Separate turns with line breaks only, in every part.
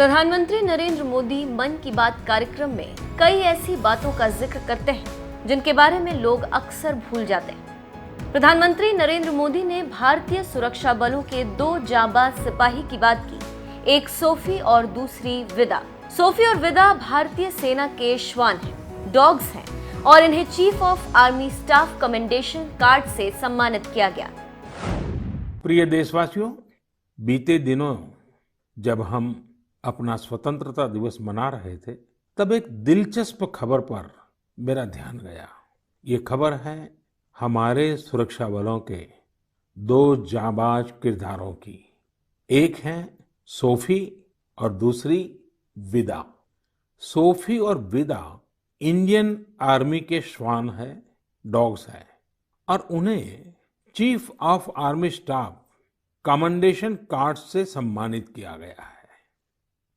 प्रधानमंत्री नरेंद्र मोदी मन की बात कार्यक्रम में कई ऐसी बातों का जिक्र करते हैं जिनके बारे में लोग अक्सर भूल जाते हैं। प्रधानमंत्री नरेंद्र मोदी ने भारतीय सुरक्षा बलों के दो जांबाज सिपाही की बात की, एक सोफी और दूसरी विदा। सोफी और विदा भारतीय सेना के श्वान हैं, डॉग्स हैं और इन्हें chief of army staff commendation card से सम्मानित किया गया।
प्रिय देशवासियों, बीते दिनों जब हम अपना स्वतंत्रता दिवस मना रहे थे, तब एक दिलचस्प खबर पर मेरा ध्यान गया। ये खबर है हमारे सुरक्षा बलों के दो जांबाज किरदारों की। एक है सोफी और दूसरी विदा। सोफी और विदा इंडियन आर्मी के श्वान है, डॉग्स है और उन्हें chief of army staff commendation card से सम्मानित किया गया है।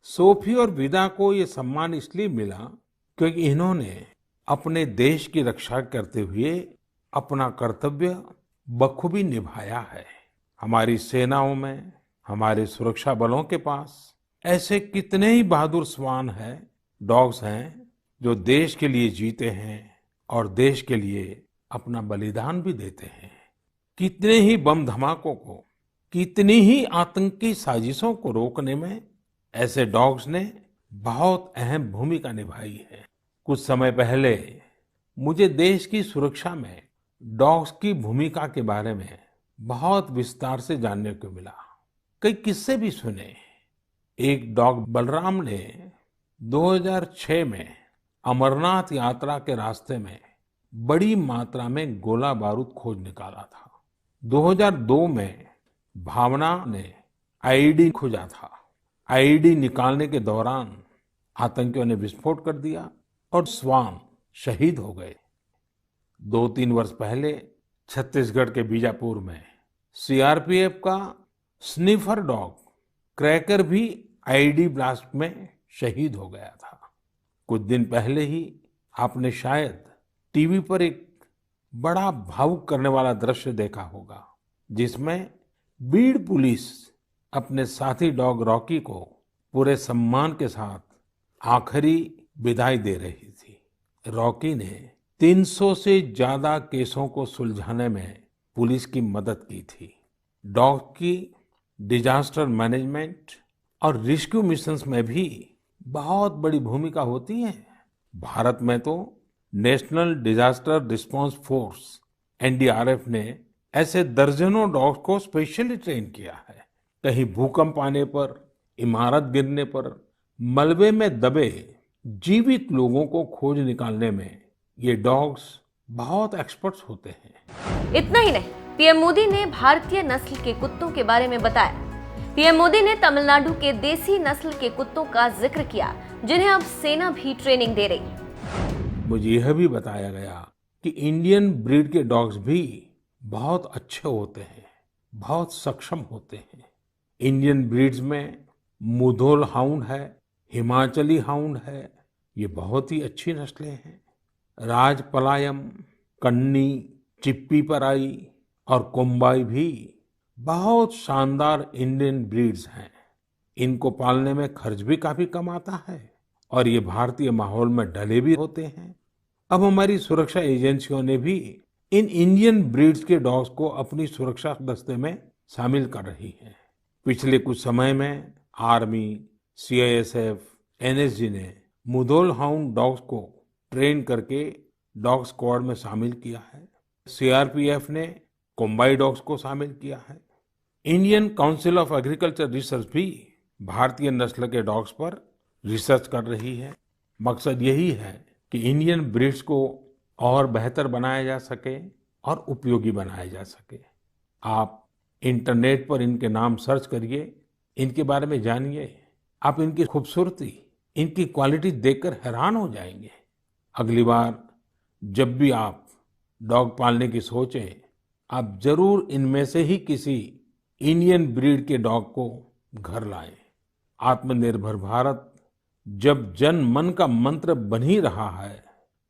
सोफी और विदा को ये सम्मान इसलिए मिला क्योंकि इन्होंने अपने देश की रक्षा करते हुए अपना कर्तव्य बखूबी निभाया है। हमारी सेनाओं में, हमारे सुरक्षा बलों के पास ऐसे कितने ही बहादुर श्वान हैं, डॉग्स हैं, जो देश के लिए जीते हैं और देश के लिए अपना बलिदान भी देते हैं। कितने ही बम धमाकों को, कितनी ही आतंकी साजिशों को रोकने में ऐसे डॉग्स ने बहुत अहम भूमिका निभाई है। कुछ समय पहले मुझे देश की सुरक्षा में डॉग्स की भूमिका के बारे में बहुत विस्तार से जानने को मिला। कई किस्से भी सुने। एक डॉग बलराम ने 2006 में अमरनाथ यात्रा के रास्ते में बड़ी मात्रा में गोला बारूद खोज निकाला था। 2002 में भावना ने आईईडी खोजा था। आईईडी निकालने के दौरान आतंकियों ने विस्फोट कर दिया और श्वान शहीद हो गए। 2-3 वर्ष पहले छत्तीसगढ़ के बीजापुर में सीआरपीएफ का स्निफर डॉग क्रैकर भी आईईडी ब्लास्ट में शहीद हो गया था। कुछ दिन पहले ही आपने शायद टीवी पर एक बड़ा भावुक करने वाला दृश्य देखा होगा, जिसमें बीड़ पुलिस अपने साथी डॉग रॉकी को पूरे सम्मान के साथ आखिरी विदाई दे रही थी। रॉकी ने 300 से ज्यादा केसों को सुलझाने में पुलिस की मदद की थी। डॉग की डिजास्टर मैनेजमेंट और रेस्क्यू मिशंस में भी बहुत बड़ी भूमिका होती है। भारत में तो national disaster response force NDRF ने ऐसे दर्जनों डॉग्स को स्पेशली ट्रेन किया है। कहीं भूकंप आने पर, इमारत गिरने पर, मलबे में दबे जीवित लोगों को खोज निकालने में ये डॉग्स बहुत एक्सपर्ट्स होते हैं।
इतना ही नहीं, पीएम मोदी ने भारतीय नस्ल के कुत्तों के बारे में बताया। पीएम मोदी ने तमिलनाडु के देसी नस्ल के कुत्तों का जिक्र किया, जिन्हें अब सेना भी ट्रेनिंग दे रही।
मुझे यह भी बताया गया कि इंडियन ब्रीड के डॉग्स भी बहुत अच्छे होते हैं, बहुत सक्षम होते हैं। इंडियन ब्रीड्स में मुधोल हाउंड है, हिमाचली हाउंड है, ये बहुत ही अच्छी नस्लें हैं। राजपलायम, कन्नी, चिप्पी पराई और कोम्बाई भी बहुत शानदार इंडियन ब्रीड्स हैं। इनको पालने में खर्च भी काफी कम आता है और ये भारतीय माहौल में ढले भी होते हैं। अब हमारी सुरक्षा एजेंसियों ने भी इन इंडियन ब्रीड्स के डॉग्स को अपनी सुरक्षा दस्ते में शामिल कर रही है। पिछले कुछ समय में आर्मी, सीआईएसएफ, एनएसजी ने मुधोल हाउंड डॉग्स को ट्रेन करके डॉग स्क्वाड में शामिल किया है। सीआरपीएफ ने कोम्बाई डॉग्स को शामिल किया है। Indian council of agriculture research भी भारतीय नस्ल के डॉग्स पर रिसर्च कर रही है। मकसद यही है कि इंडियन ब्रीड्स को और बेहतर बनाया जा सके और उपयोगी बनाया जा सके। आप इंटरनेट पर इनके नाम सर्च करिए, इनके बारे में जानिए। आप इनकी खूबसूरती, इनकी क्वालिटी देखकर हैरान हो जाएंगे। अगली बार जब भी आप डॉग पालने की सोचें, आप जरूर इनमें से ही किसी इंडियन ब्रीड के डॉग को घर लाएं। आत्मनिर्भर भारत जब जन मन का मंत्र बन ही रहा है,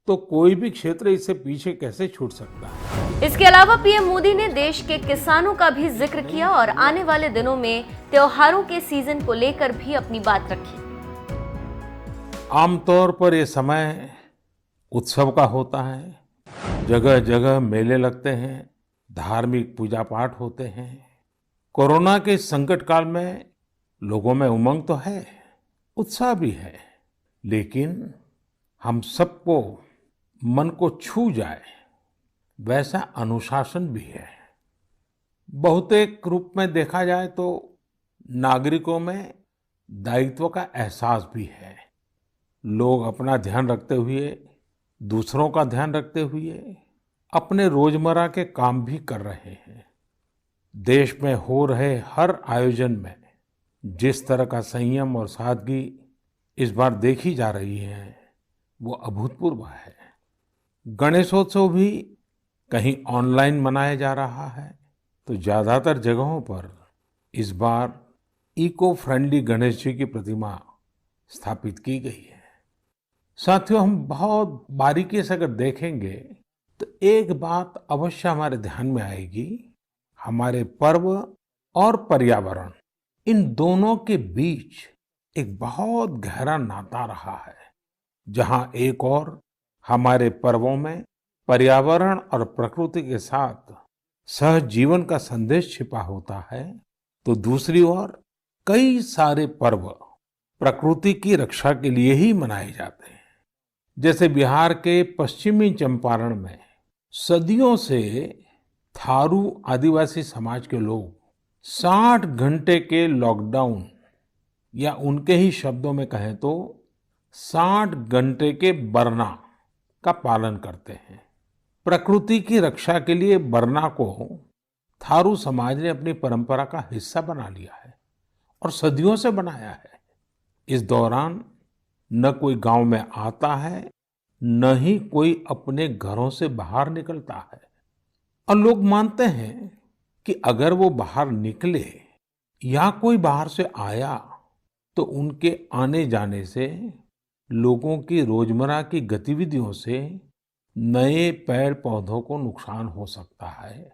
तो कोई भी क्षेत्र इससे पीछे कैसे छूट सकता है।
इसके अलावा पीएम मोदी ने देश के किसानों का भी जिक्र किया और आने वाले दिनों में त्योहारों के सीजन को लेकर भी अपनी बात रखी।
आमतौर पर ये समय उत्सव का होता है, जगह जगह मेले लगते हैं, धार्मिक पूजा पाठ होते हैं। कोरोना के इस संकट काल में लोगों में उमंग तो है, उत्साह भी है, लेकिन हम सबको मन को छू जाए वैसा अनुशासन भी है। बहुतेक रूप में देखा जाए तो नागरिकों में दायित्व का एहसास भी है। लोग अपना ध्यान रखते हुए, दूसरों का ध्यान रखते हुए अपने रोजमर्रा के काम भी कर रहे हैं। देश में हो रहे हर आयोजन में जिस तरह का संयम और सादगी इस बार देखी जा रही है, वो अभूतपूर्व है। गणेशोत्सव भी कहीं ऑनलाइन मनाया जा रहा है, तो ज्यादातर जगहों पर इस बार इको फ्रेंडली गणेश जी की प्रतिमा स्थापित की गई है। साथियों, हम बहुत बारीकी से अगर देखेंगे तो एक बात अवश्य हमारे ध्यान में आएगी। हमारे पर्व और पर्यावरण, इन दोनों के बीच एक बहुत गहरा नाता रहा है। जहां एक और हमारे पर्वों में पर्यावरण और प्रकृति के साथ सहजीवन का संदेश छिपा होता है, तो दूसरी ओर कई सारे पर्व प्रकृति की रक्षा के लिए ही मनाए जाते हैं। जैसे बिहार के पश्चिमी चंपारण में सदियों से थारू आदिवासी समाज के लोग 60 घंटे के लॉकडाउन, या उनके ही शब्दों में कहें तो 60 घंटे के बरना का पालन करते हैं। प्रकृति की रक्षा के लिए बरना को थारू समाज ने अपनी परंपरा का हिस्सा बना लिया है और सदियों से बनाया है। इस दौरान न कोई गांव में आता है, न ही कोई अपने घरों से बाहर निकलता है। और लोग मानते हैं कि अगर वो बाहर निकले या कोई बाहर से आया, तो उनके आने जाने से लोगों की रोजमर्रा की गतिविधियों से नए पेड़ पौधों को नुकसान हो सकता है।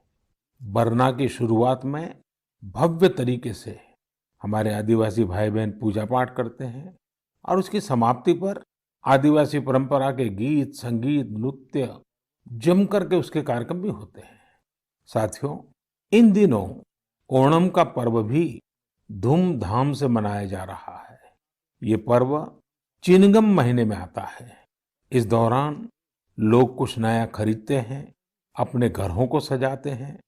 बरना की शुरुआत में भव्य तरीके से हमारे आदिवासी भाई बहन पूजा पाठ करते हैं और उसकी समाप्ति पर आदिवासी परंपरा के गीत, संगीत, नृत्य जम करके उसके कार्यक्रम भी होते हैं। साथियों, इन दिनों ओणम का पर्व भी धूमधाम से मनाया जा रहा है। ये पर्व चिनगम महीने में आता है। इस दौरान लोग कुछ नया खरीदते हैं, अपने घरों को सजाते हैं,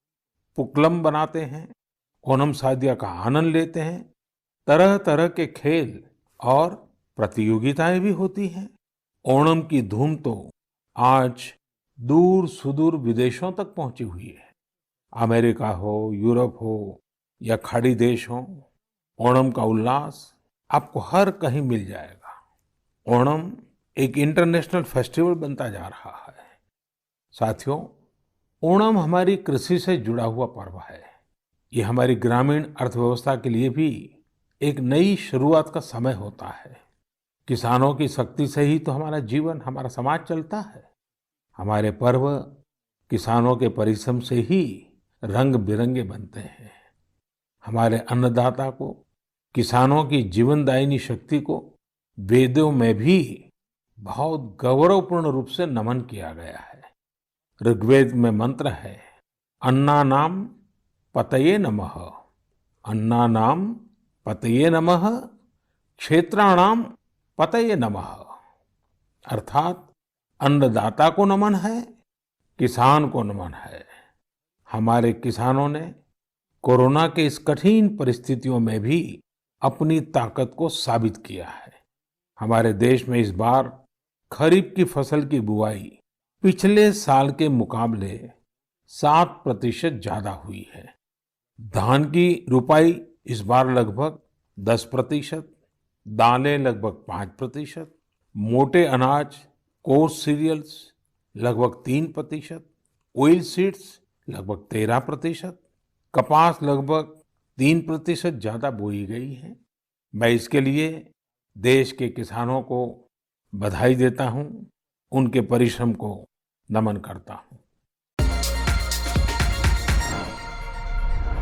पुक्कलम बनाते हैं, ओणम सादिया का आनंद लेते हैं। तरह तरह के खेल और प्रतियोगिताएं भी होती हैं। ओणम की धूम तो आज दूर सुदूर विदेशों तक पहुंची हुई है। अमेरिका हो, यूरोप हो या खाड़ी देश हो, ओणम का उल्लास आपको हर कहीं मिल जाएगा। ओणम एक इंटरनेशनल फेस्टिवल बनता जा रहा है। साथियों, ओणम हमारी कृषि से जुड़ा हुआ पर्व है। ये हमारी ग्रामीण अर्थव्यवस्था के लिए भी एक नई शुरुआत का समय होता है। किसानों की शक्ति से ही तो हमारा जीवन, हमारा समाज चलता है। हमारे पर्व किसानों के परिश्रम से ही रंग बिरंगे बनते हैं। हमारे अन्नदाता को, किसानों की जीवनदायिनी शक्ति को वेदों में भी बहुत गौरवपूर्ण रूप से नमन किया गया है। ऋग्वेद में मंत्र है, अन्नानाम पतये नमः, अन्नानाम पतये नमः, क्षेत्राणाम पतये नमः। अर्थात अन्नदाता को नमन है, किसान को नमन है। हमारे किसानों ने कोरोना के इस कठिन परिस्थितियों में भी अपनी ताकत को साबित किया है। हमारे देश में इस बार खरीफ की फसल की बुआई पिछले साल के मुकाबले 7% ज्यादा हुई है। धान की रुपाई इस बार लगभग 10%, दालें लगभग 5%, मोटे अनाज, कोर्स सीरियल्स लगभग 3%, ऑयल सीड्स लगभग 13%, कपास लगभग 3% ज्यादा बोई गई है। मैं इसके लिए देश के किसानों को बधाई देता हूं, उनके परिश्रम को नमन करता हूँ।